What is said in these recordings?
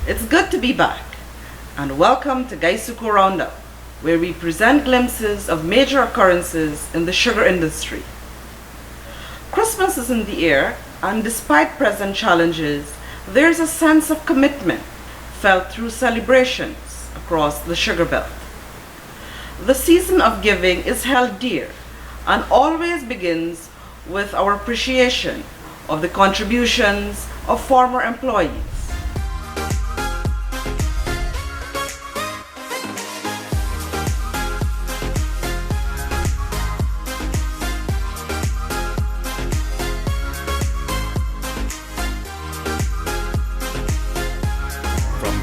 It's good to be back, and welcome to Guysuco Roundup, where we present glimpses of major occurrences in the sugar industry. Christmas is in the air, and despite present challenges, there's a sense of commitment felt through celebrations across the sugar belt. The season of giving is held dear and always begins with our appreciation of the contributions of former employees.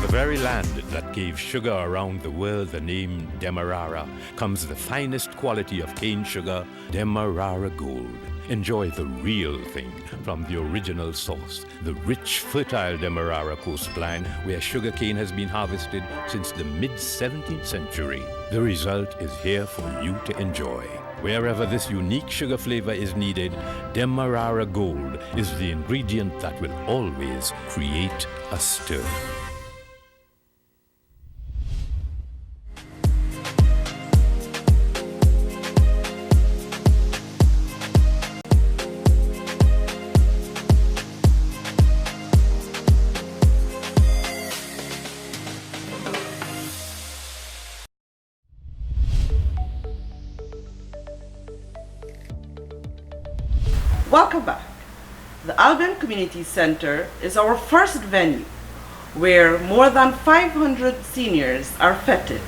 The very land that gave sugar around the world the name Demerara comes the finest quality of cane sugar, Demerara Gold. Enjoy the real thing from the original source, the rich, fertile Demerara coastline where sugarcane has been harvested since the mid-17th century. The result is here for you to enjoy. Wherever this unique sugar flavor is needed, Demerara Gold is the ingredient that will always create a stir. Welcome back. The Albion Community Center is our first venue where more than 500 seniors are feted.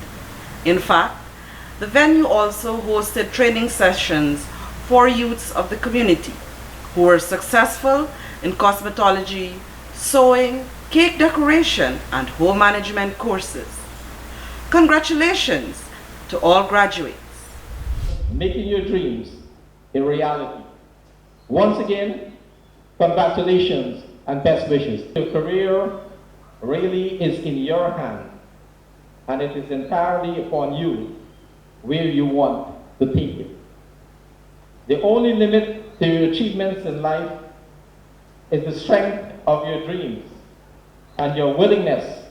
In fact, the venue also hosted training sessions for youths of the community who were successful in cosmetology, sewing, cake decoration, and home management courses. Congratulations to all graduates. Making your dreams a reality. Once again, congratulations and best wishes. Your career really is in your hand, and it is entirely upon you where you want to take it. The only limit to your achievements in life is the strength of your dreams and your willingness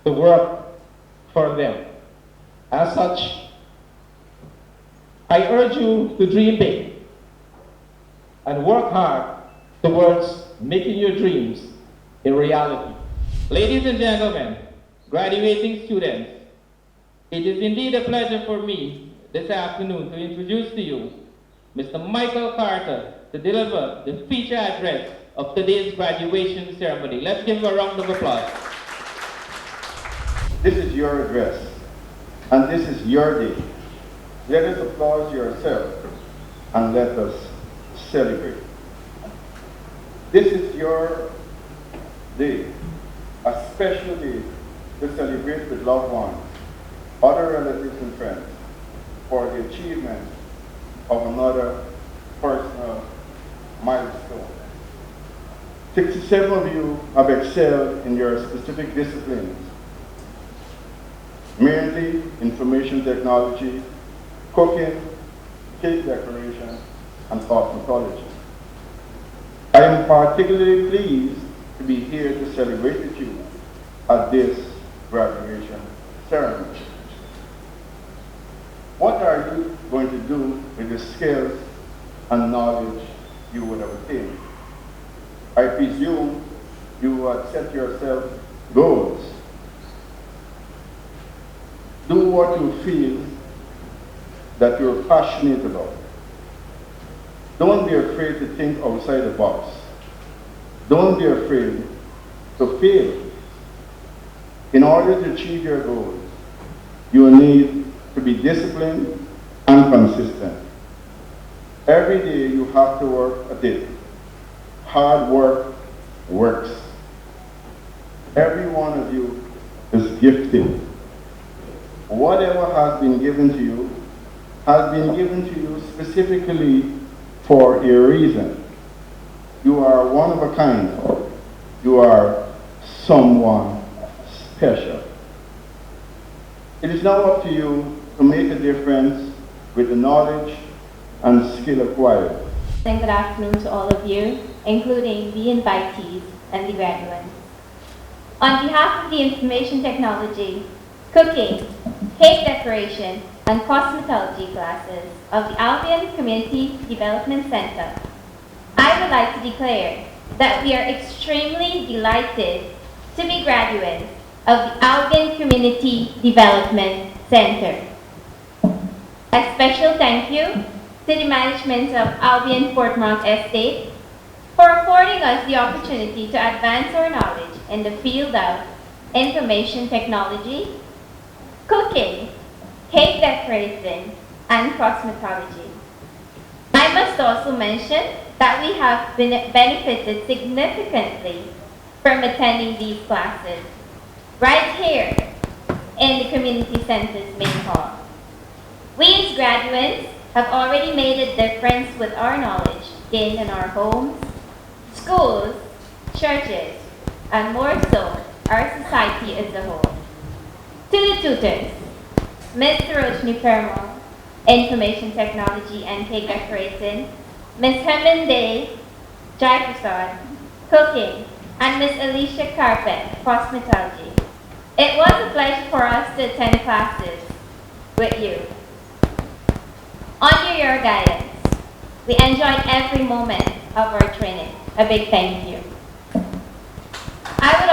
to work for them. As such, I urge you to dream big and work hard towards making your dreams a reality. Ladies and gentlemen, graduating students, it is indeed a pleasure for me this afternoon to introduce to you Mr. Michael Carter to deliver the feature address of today's graduation ceremony. Let's give him a round of applause. This is your address, and this is your day. Let us applaud yourself and let us celebrate. This is your day, a special day to celebrate with loved ones, other relatives and friends for the achievement of another personal milestone. 67 of you have excelled in your specific disciplines, mainly information technology, cooking, cake decoration, and cosmetology. I am particularly pleased to be here to celebrate with you at this graduation ceremony. What are you going to do with the skills and knowledge you would have attained? I presume you had set yourself goals. Do what you feel that you're passionate about. Don't be afraid to think outside the box. Don't be afraid to fail. In order to achieve your goals, you need to be disciplined and consistent. Every day you have to work at it. Hard work works. Every one of you is gifted. Whatever has been given to you has been given to you specifically for a reason. You are one of a kind. You are someone special. It is now up to you to make a difference with the knowledge and skill acquired. Good afternoon to all of you, including the invitees and the graduates. On behalf of the Information Technology, Cooking, Cake Decoration, and Cosmetology classes of the Albion Community Development Center, I would like to declare that we are extremely delighted to be graduates of the Albion Community Development Center. A special thank you to the management of Albion Portmont Estate for affording us the opportunity to advance our knowledge in the field of information technology, cooking, cake decorating, and cosmetology. I must also mention that we have benefited significantly from attending these classes right here in the community center's main hall. We as graduates have already made a difference with our knowledge gained in our homes, schools, churches, and more so, our society as a whole. To the tutors, Ms. Roshni Permo, Information Technology and Cake Decorating, Ms. Hemende Jaiprasad, Cooking, and Ms. Alicia Carpet, Cosmetology. It was a pleasure for us to attend classes with you. Under your guidance, we enjoyed every moment of our training. A big thank you. I would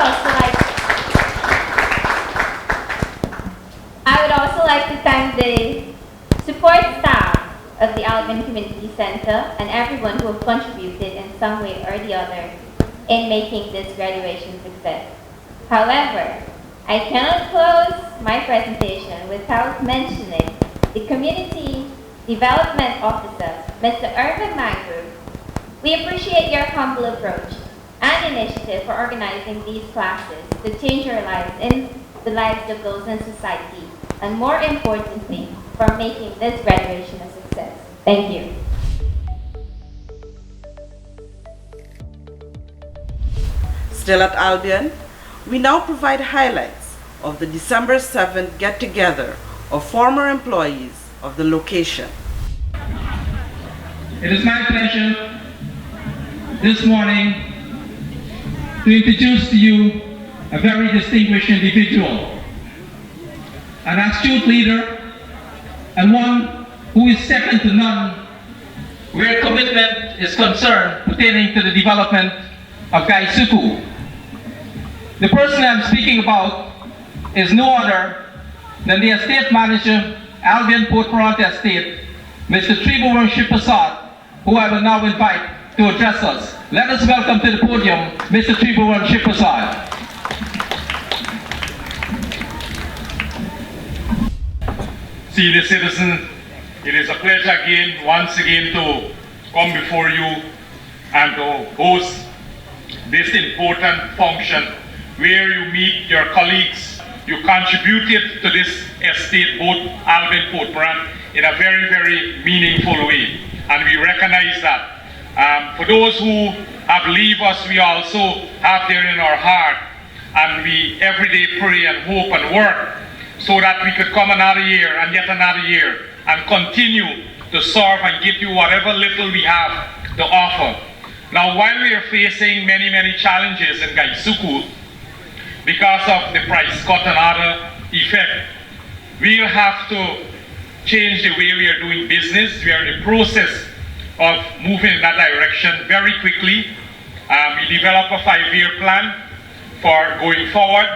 also like to thank the support staff of the Albion Community Center and everyone who have contributed in some way or the other in making this graduation success. However, I cannot close my presentation without mentioning the Community Development Officer, Mr. Irvin Mangrove. We appreciate your humble approach and initiative for organizing these classes to change your lives and the lives of those in society, and more importantly, for making this graduation a success. Thank you. Still at Albion, we now provide highlights of the December 7th get-together of former employees of the location. It is my pleasure this morning to introduce to you a very distinguished individual, an astute leader, and one who is second to none where commitment is concerned pertaining to the development of Guysuco. The person I'm speaking about is no other than the estate manager, Albion Portmont Estate, Mr. Tribhuwan Shiprasad, who I will now invite to address us. Let us welcome to the podium Mr. Tribhuwan Shiprasad. Senior citizen, it is a pleasure again, once again, to come before you and to host this important function where you meet your colleagues. You contributed to this estate, both Albion Portmont, in a very, very meaningful way. And we recognize that. For those who have leave us, we also have there in our heart, and we every day pray and hope and work so that we could come another year and yet another year and continue to serve and give you whatever little we have to offer. Now, while we are facing many, many challenges in Guysuco because of the price cut and other effect, we'll have to change the way we are doing business. We are in the process of moving in that direction very quickly. We developed a 5-year plan for going forward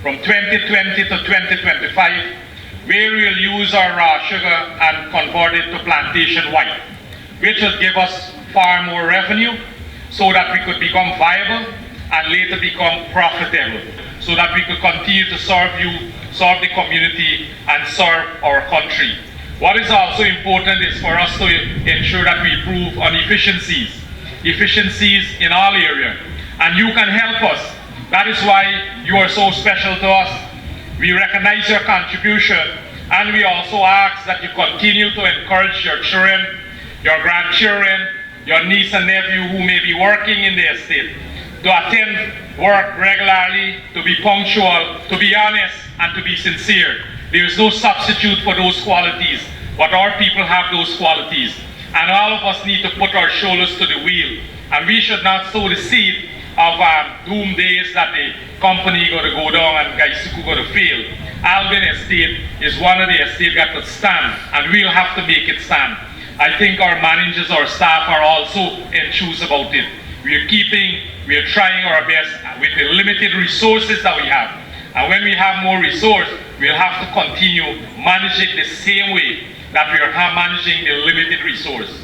from 2020 to 2025, where we'll use our raw sugar and convert it to plantation white, which will give us far more revenue so that we could become viable and later become profitable, so that we could continue to serve you, serve the community, and serve our country. What is also important is for us to ensure that we improve on efficiencies in all areas, and you can help us. That is why you are so special to us. We recognize your contribution, and we also ask that you continue to encourage your children, your grandchildren, your niece and nephew who may be working in the estate to attend work regularly, to be punctual, to be honest, and to be sincere. There is no substitute for those qualities, but our people have those qualities. And all of us need to put our shoulders to the wheel. And we should not sow the seed of doom days that the company going to go down and Guysuco going to fail. Albion Estate is one of the estates that could stand, and we'll have to make it stand. I think our managers, our staff are also enthused about it. We are trying our best with the limited resources that we have. And when we have more resource, we'll have to continue managing the same way that we are managing the limited resource.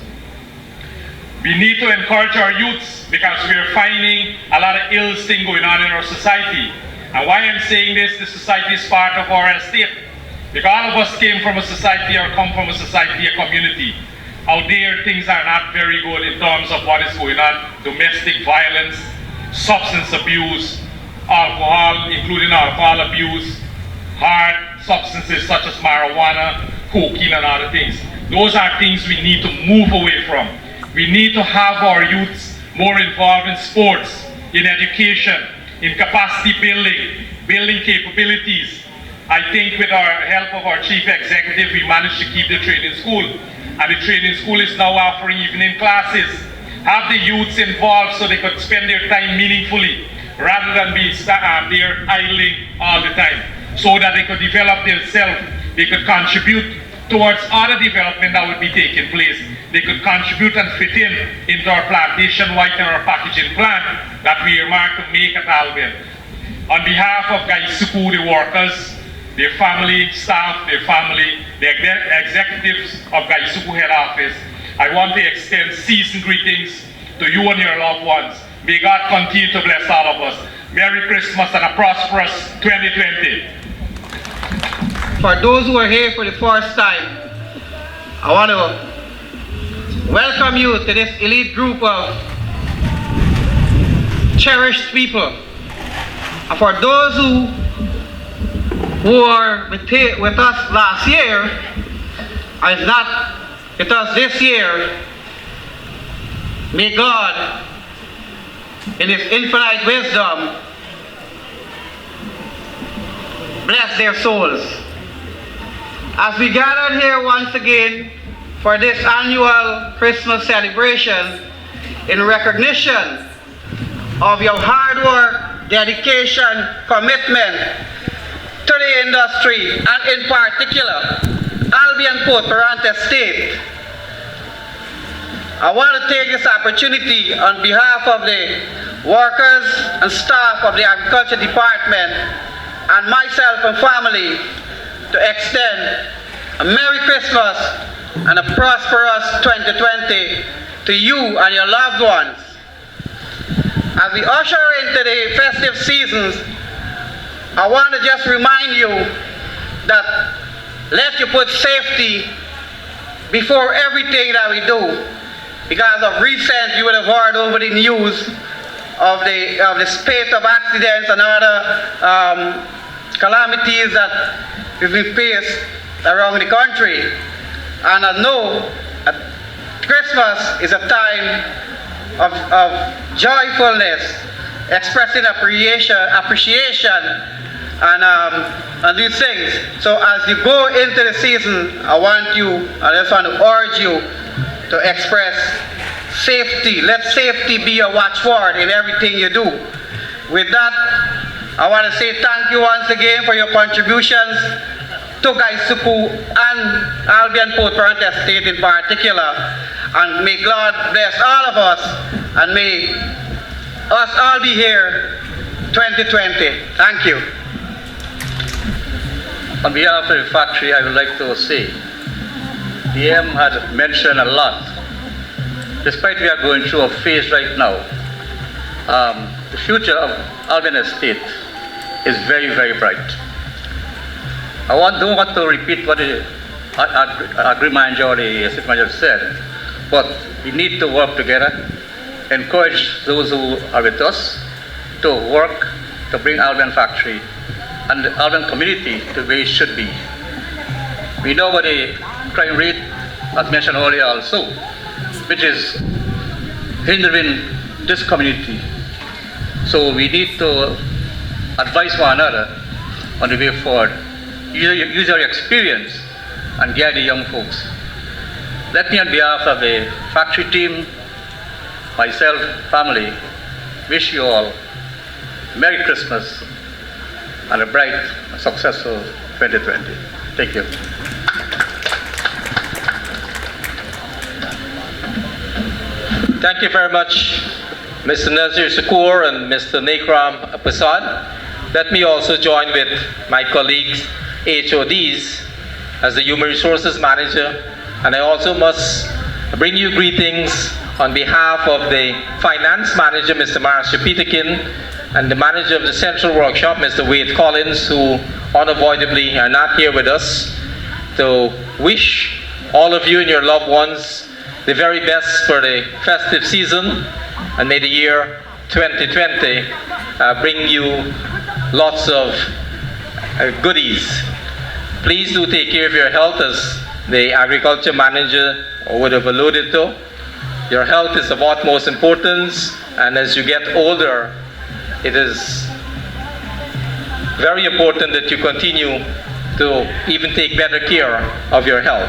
We need to encourage our youths because we are finding a lot of ill things going on in our society. And why I'm saying this, the society is part of our estate. Because all of us came from a society or come from a society, a community. Out there, things are not very good in terms of what is going on. Domestic violence, substance abuse, alcohol, including alcohol abuse, hard substances such as marijuana, cocaine and other things. Those are things we need to move away from. We need to have our youths more involved in sports, in education, in capacity building, building capabilities. I think with our help of our chief executive, we managed to keep the training school. And the training school is now offering evening classes. Have the youths involved so they could spend their time meaningfully rather than be there idling all the time, so that they could develop themselves. They could contribute towards other development that would be taking place. They could contribute and fit into our plantation white and our packaging plan that we earmarked to make at Albion. On behalf of Guysuco, the workers, their family, staff, their family, the executives of Guysuco head office, I want to extend seasoned greetings to you and your loved ones. May God continue to bless all of us. Merry Christmas and a prosperous 2020. For those who are here for the first time, I want to welcome you to this elite group of cherished people. And for those who are with us last year and is not with us this year, may God, in His infinite wisdom, bless their souls. As we gathered here once again for this annual Christmas celebration in recognition of your hard work, dedication, commitment to the industry, and in particular, Albion Port Parent Estate, I want to take this opportunity on behalf of the workers and staff of the Agriculture Department and myself and family to extend a Merry Christmas and a prosperous 2020 to you and your loved ones. As we usher into the festive seasons, I want to just remind you that let you put safety before everything that we do. Because of recent, you would have heard over the news of the spate of accidents and other calamities that we've been faced around the country. And I know Christmas is a time of joyfulness, expressing appreciation and these things. So as you go into the season, I just want to urge you to express safety. Let safety be a watchword in everything you do. With that, I want to say thank you once again for your contributions to Guysuco and Albion Port Parent Estate in particular. And may God bless all of us, and may us all be here 2020. Thank you. On behalf of the factory, I would like to say, DM had mentioned a lot. Despite we are going through a phase right now, the future of Albion Estate is very, very bright. I don't want to repeat what the agri manager or the estate manager said, but we need to work together, encourage those who are with us to work to bring Albion factory and the Albion community to where it should be. We know about the crime rate, as mentioned earlier also, which is hindering this community. So we need to advise one another on the way forward. Use your experience and guide the young folks. Let me, on behalf of the factory team, myself, family, wish you all Merry Christmas and a bright, successful 2020. Thank you. Thank you very much, Mr. Nazir Shakur and Mr. Nekram Prasad. Let me also join with my colleagues, HODs, as the Human Resources Manager, and I also must bring you greetings on behalf of the Finance Manager, Mr. Marcia Peterkin, and the Manager of the Central Workshop, Mr. Wade Collins, who unavoidably are not here with us, to wish all of you and your loved ones the very best for the festive season, and may the year 2020 bring you lots of goodies. Please do take care of your health, as the Agriculture Manager would have alluded to. Your health is of utmost importance, and as you get older, it is very important that you continue to even take better care of your health.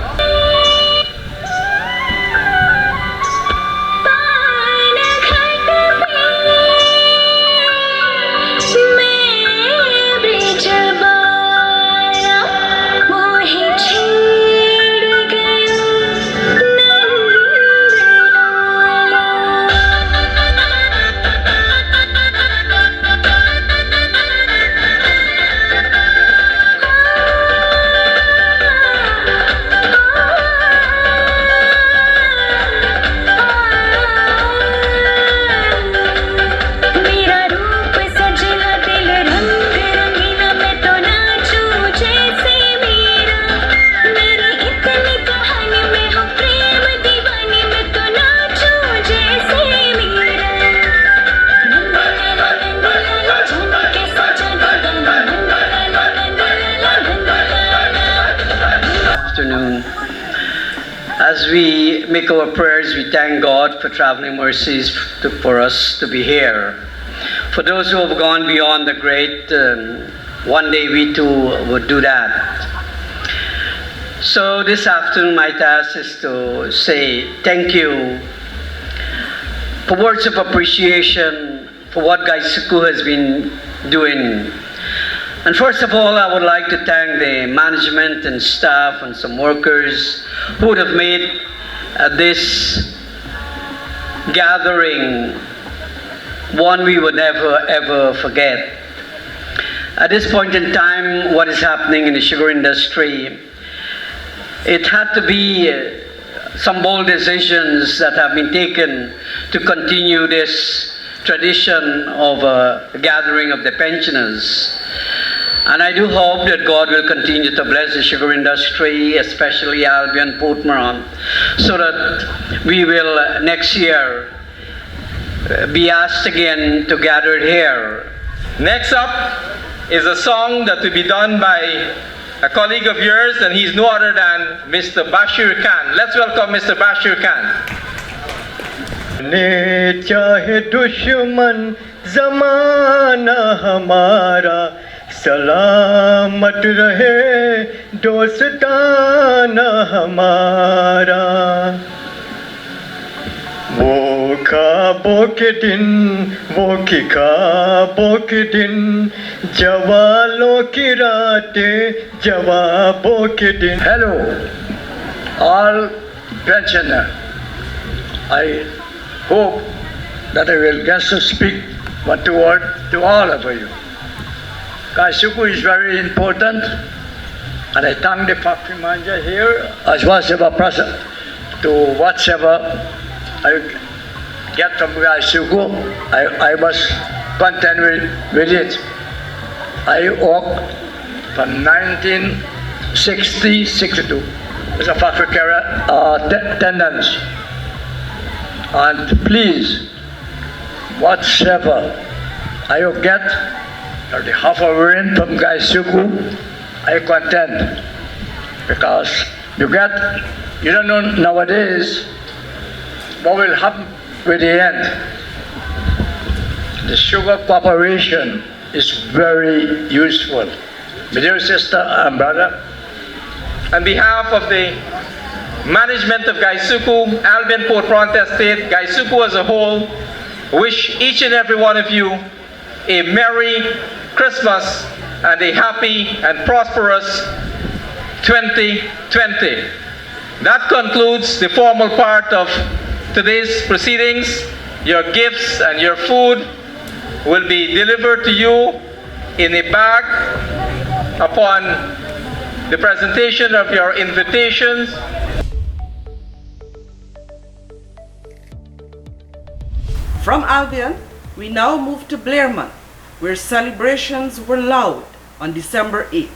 As we make our prayers, we thank God for traveling mercies for us to be here. For those who have gone beyond the great, one day we too would do that. So this afternoon, my task is to say thank you for words of appreciation for what Guysuco has been doing. And first of all, I would like to thank the management and staff and some workers who would have made this gathering one we would never ever forget. At this point in time, what is happening in the sugar industry, it had to be some bold decisions that have been taken to continue this tradition of a gathering of the pensioners. And I do hope that God will continue to bless the sugar industry, especially Albion, Blairmont, so that we will next year be asked again to gather here. Next up is a song that will be done by a colleague of yours, and he's no other than Mr. Bashir Khan. Let's welcome Mr. Bashir Khan. ने चाहे दुश्मन ज़माना हमारा सलामत रहे दोस्ताना हमारा वो ख्वाबों के दिन वो ख्वाबों के दिन जवालों की रातें जवाबों के दिन. Hello, all pensioners. I hope that I will get to speak one word to all of you. Guysuco is very important, and I thank the factory manager here as whatever present to whatever I get from Guysuco. I was content with it. I worked from 1960-62 as a factory attendant. And please, whatever I will get, or the half of rain from Guysuco, I content. Because you don't know nowadays what will happen with the end. The sugar cooperation is very useful. My dear sister and brother, On behalf of the management of Guysuco, Albion Port Frontier State, Guysuco as a whole, wish each and every one of you a Merry Christmas and a happy and prosperous 2020. That concludes the formal part of today's proceedings. Your gifts and your food will be delivered to you in a bag upon the presentation of your invitations. From Albion, we now move to Blairmont, where celebrations were loud on December 8th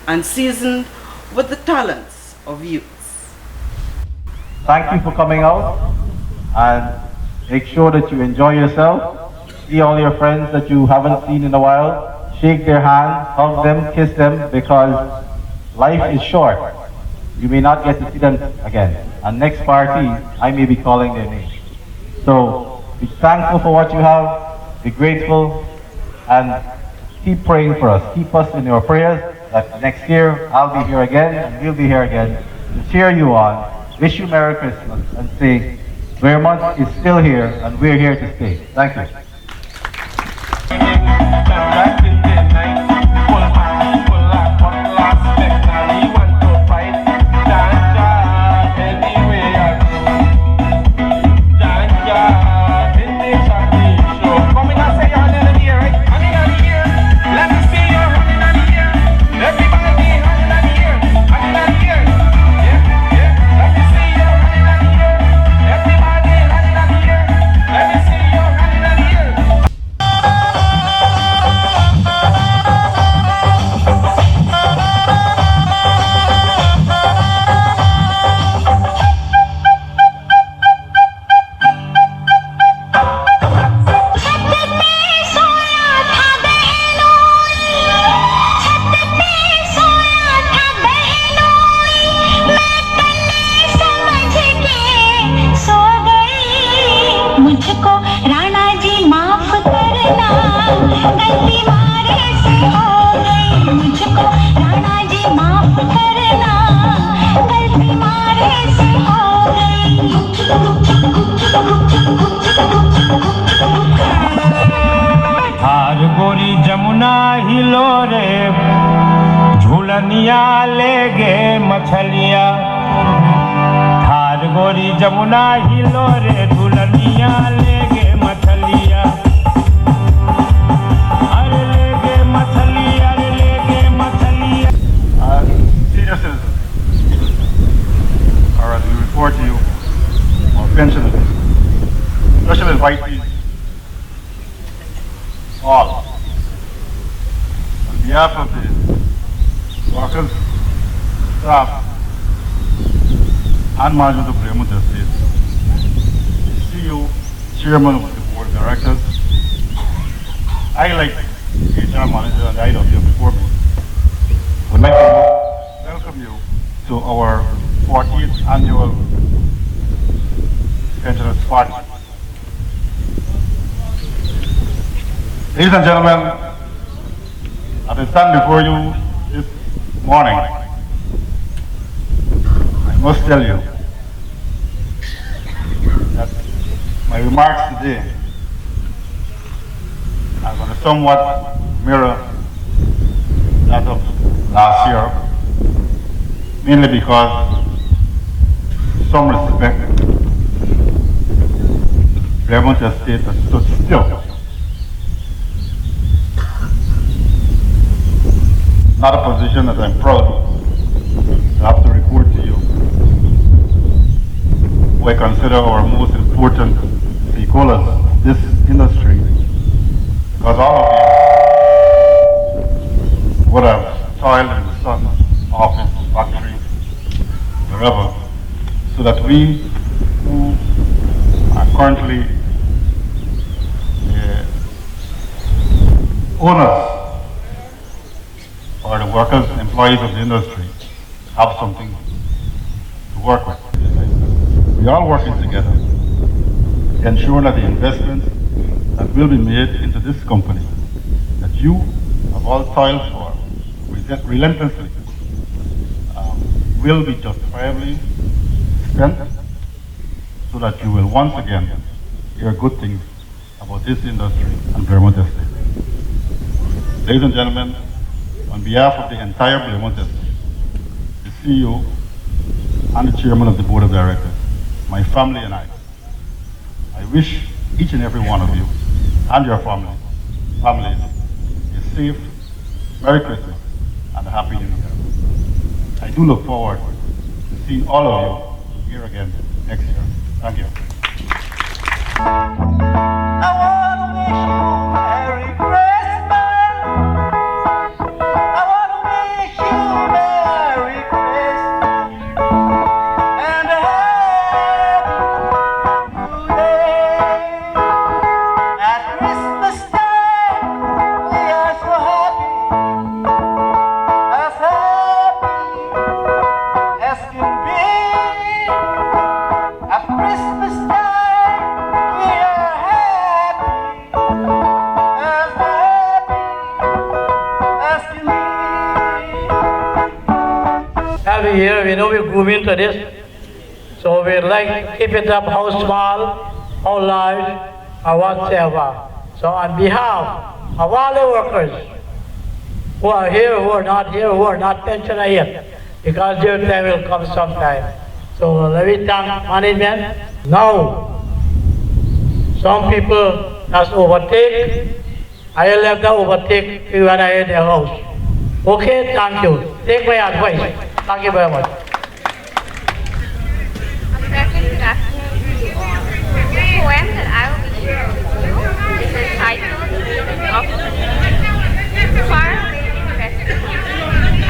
and seasoned with the talents of youths. Thank you for coming out, and make sure that you enjoy yourself. See all your friends that you haven't seen in a while. Shake their hand, hug them, kiss them, because life is short. You may not get to see them again. And next party, I may be calling their name. So be thankful for what you have, be grateful, and keep praying for us. Keep us in your prayers that next year I'll be here again and we'll be here again to cheer you on, wish you Merry Christmas, and say Blairmont is still here and we're here to stay. Thank you. Jamuna हिलो रे दुल्हनिया लेगे मछलिया अरे लेगे मछलिया अरे लेगे मछलिया Senior citizens, or as we report to you, our pensioners, special invitees, all, on behalf of the workers, staff, and management of Blairmont Estate, CEO, Chairman of the Board of Directors, I, like HR Manager and the item here before me, would like to welcome you to our 40th annual Pensioners Party. Ladies and gentlemen, as I stand before you this morning, I must tell you that my remarks today are going to somewhat mirror that of last year, mainly because, in some respect, Blairmont Estate has stood still. Not a position that I'm proud to have to report to you, who I consider our most important stakeholders in this industry, because all of you would have toiled in the sun, office, factory, wherever, so that we who are currently owners or the workers, employees of the industry, have something to work with. We are working together to ensure that the investments that will be made into this company, that you have all toiled for relentlessly, will be justifiably spent, so that you will once again hear good things about this industry and Blairmont Estate. Ladies and gentlemen, on behalf of the entire Blairmont Estate, the CEO and the Chairman of the Board of Directors, my family and I wish each and every one of you and your families a safe Merry Christmas and a Happy New Year. I do look forward to seeing all of you here again next year. Thank you. I wanna wish you Merry Christmas. I wanna wish you Merry Christmas and a Happy New Year. At Christmas time, we are so happy as can be. At Christmas time, we are happy as can be. Every year, we know we groove into this, so we like to keep it up how small, how large, or whatever. So on behalf of all the workers who are here, who are not here, who are not pensioned yet, because their time will come sometime. So let me thank management. Now, some people just overtake. I let them overtake when I in their house. Okay, thank you. Take my advice. Thank you very much. Good afternoon to you all. The poem that I will be sharing with you is entitled "Of Far Away in Bethlehem,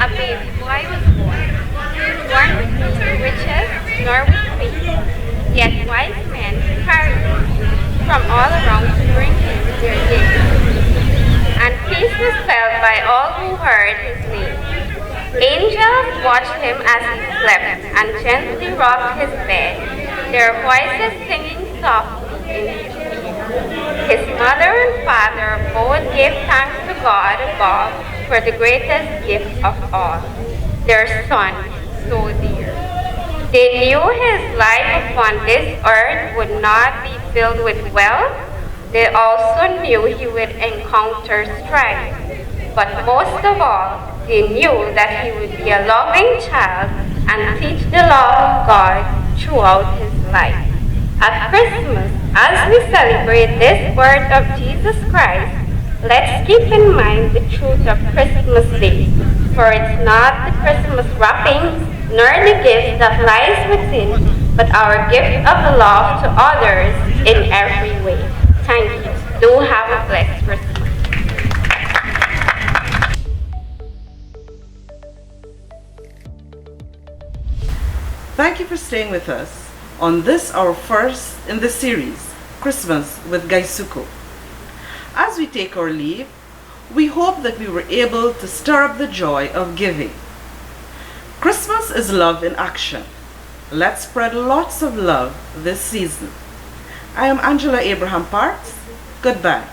a baby boy was born with neither riches nor with faith. Yet wise men carried him from all around to bring him their gifts. And peace was felt by all who heard his name. Angels watched him as he slept and gently rocked his bed, their voices singing softly in his ear. His mother and father both gave thanks to God above for the greatest gift of all, their son, so dear. They knew his life upon this earth would not be filled with wealth. They also knew he would encounter strife. But most of all, they knew that he would be a loving child and teach the love of God throughout his life. At Christmas, as we celebrate this birth of Jesus Christ, let's keep in mind the truth of Christmas Day, for it's not the Christmas wrappings nor the gift that lies within, but our gift of love to others in every way. Thank you. Do have a blessed Christmas. Thank you for staying with us on this, our first in the series, Christmas with Guysuco. As we take our leave, we hope that we were able to stir up the joy of giving. Christmas is love in action. Let's spread lots of love this season. I am Angela Abraham Parks. Goodbye.